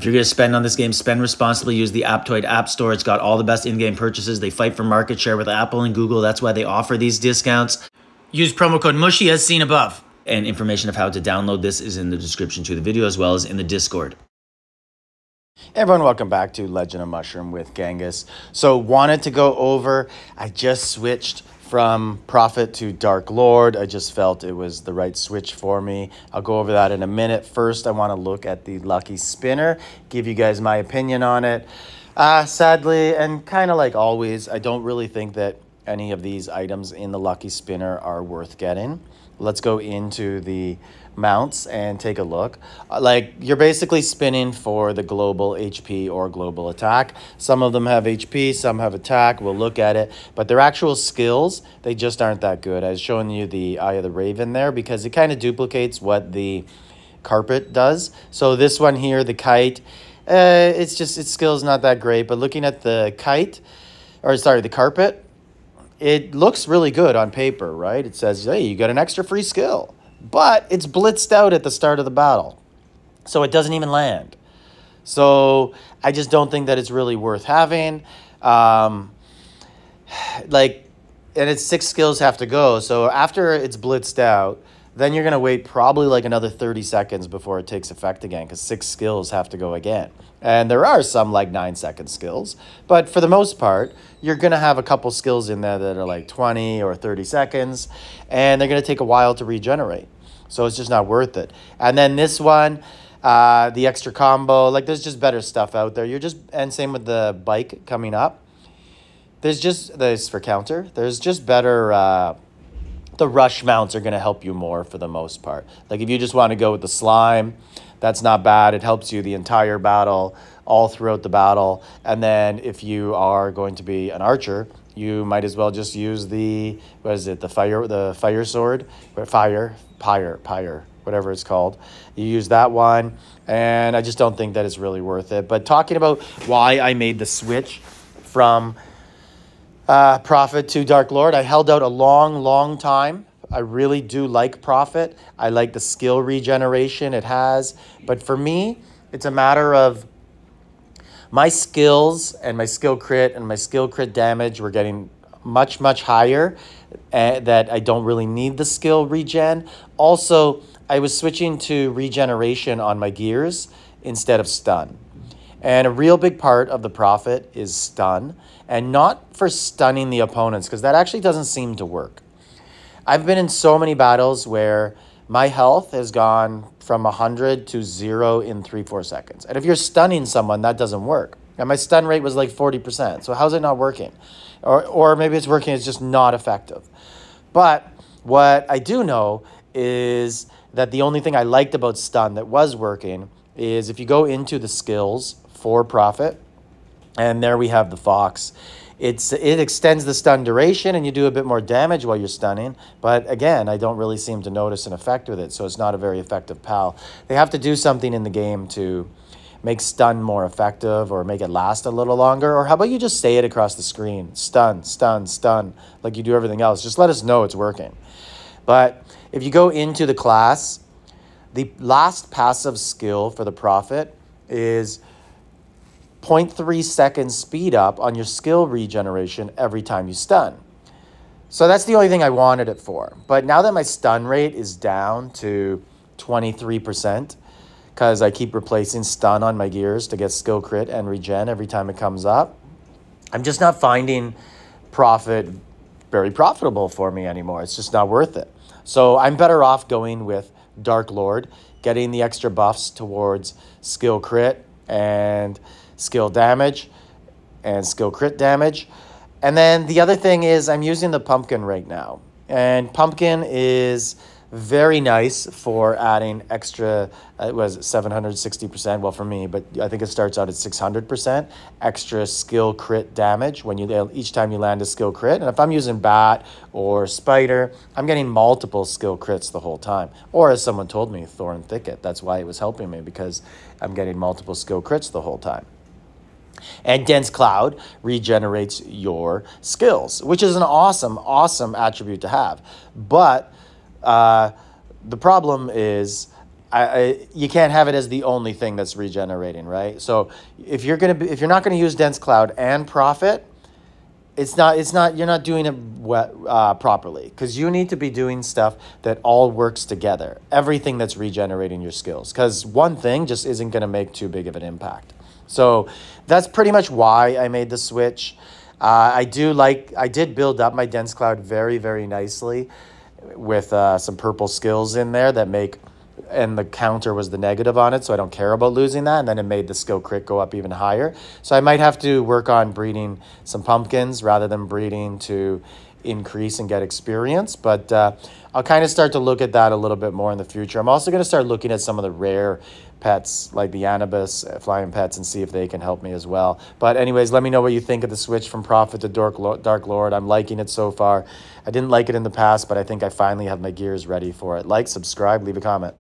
If you're going to spend on this game, spend responsibly. Use the Apptoid App Store. It's got all the best in-game purchases. They fight for market share with Apple and Google. That's why they offer these discounts. Use promo code MUSHY as seen above. And information of how to download this is in the description to the video as well as in the Discord. Hey everyone, welcome back to Legend of Mushroom with Genghis. So wanted to go over, I just switched from Prophet to Darklord. I just felt it was the right switch for me. I'll go over that in a minute. First, I want to look at the Lucky Spinner, give you guys my opinion on it. Sadly, and kind of like always, I don't really think that any of these items in the Lucky Spinner are worth getting. Let's go into the mounts and take a look. Like, you're basically spinning for the global HP or global attack. Some of them have HP, some have attack. We'll look at it. But their actual skills, they just aren't that good. I was showing you the Eye of the Raven there because it kind of duplicates what the carpet does. So this one here, the kite, its skill's not that great. But looking at the kite, or sorry, the carpet, it looks really good on paper, right? It says, hey, you got an extra free skill. But it's blitzed out at the start of the battle. So it doesn't even land. So I just don't think that it's really worth having. And its 6 skills have to go. So after it's blitzed out, then you're going to wait probably like another 30 seconds before it takes effect again, because 6 skills have to go again. And there are some like 9-second skills. But for the most part, you're going to have a couple skills in there that are like 20 or 30 seconds. And they're going to take a while to regenerate. So it's just not worth it. And then this one, the extra combo, like there's just better stuff out there. And same with the bike coming up. There's for counter. There's just better, the rush mounts are going to help you more for the most part. Like if you just want to go with the slime, that's not bad. It helps you the entire battle, all throughout the battle. And then if you are going to be an archer, you might as well just use the, what is it, the fire sword, pyre, whatever it's called. You use that one, and I just don't think that it's really worth it. But talking about why I made the switch from Prophet to Darklord, I held out a long time. I really do like Prophet. I like the skill regeneration it has. But for me, it's a matter of my skills and my skill crit and my skill crit damage were getting much higher, that I don't really need the skill regen. Also, I was switching to regeneration on my gears instead of stun. And a real big part of the Prophet is stun, and not for stunning the opponents, because that actually doesn't seem to work. I've been in so many battles where my health has gone from 100 to 0 in 3-4 seconds. And if you're stunning someone, that doesn't work. And my stun rate was like 40%. So how's it not working? Or maybe it's working, it's just not effective. But what I do know is that the only thing I liked about stun that was working is if you go into the skills for Prophet, and there we have the Fox. It extends the stun duration, and you do a bit more damage while you're stunning. But again, I don't really seem to notice an effect with it, so it's not a very effective PAL. They have to do something in the game to make stun more effective or make it last a little longer. Or how about you just say it across the screen? Stun, stun, stun, like you do everything else. Just let us know it's working. But if you go into the class, the last passive skill for the Prophet is 0.3 seconds speed up on your skill regeneration every time you stun. So that's the only thing I wanted it for. But now that my stun rate is down to 23%, because I keep replacing stun on my gears to get skill crit and regen every time it comes up, I'm just not finding Prophet very profitable for me anymore. It's just not worth it. So I'm better off going with Darklord, getting the extra buffs towards skill crit and skill damage and skill crit damage. And then the other thing is I'm using the pumpkin right now. And pumpkin is very nice for adding extra, it was 760%, well for me, but I think it starts out at 600% extra skill crit damage when you each time you land a skill crit. And if I'm using Bat or Spider, I'm getting multiple skill crits the whole time. Or as someone told me, Thorn Thicket, that's why it was helping me, because I'm getting multiple skill crits the whole time. And Dense Cloud regenerates your skills, which is an awesome attribute to have. But the problem is you can't have it as the only thing that's regenerating, right? So if you're not gonna use dense cloud and profit, you're not doing it properly, because you need to be doing stuff that all works together. Everything that's regenerating your skills, because one thing just isn't going to make too big of an impact. So that's pretty much why I made the switch. I did build up my dense cloud very, very nicely with some purple skills in there that make, and the counter was the negative on it, so I don't care about losing that. And then it made the skill crit go up even higher. So I might have to work on breeding some pumpkins rather than breeding to increase and get experience. But I'll kind of start to look at that a little bit more in the future. I'm also going to start looking at some of the rare pets like the Anubis flying pets and see if they can help me as well. But anyways, let me know what you think of the switch from Prophet to Dark Lord. I'm liking it so far. I didn't like it in the past, but I think I finally have my gears ready for it. Like, subscribe, leave a comment.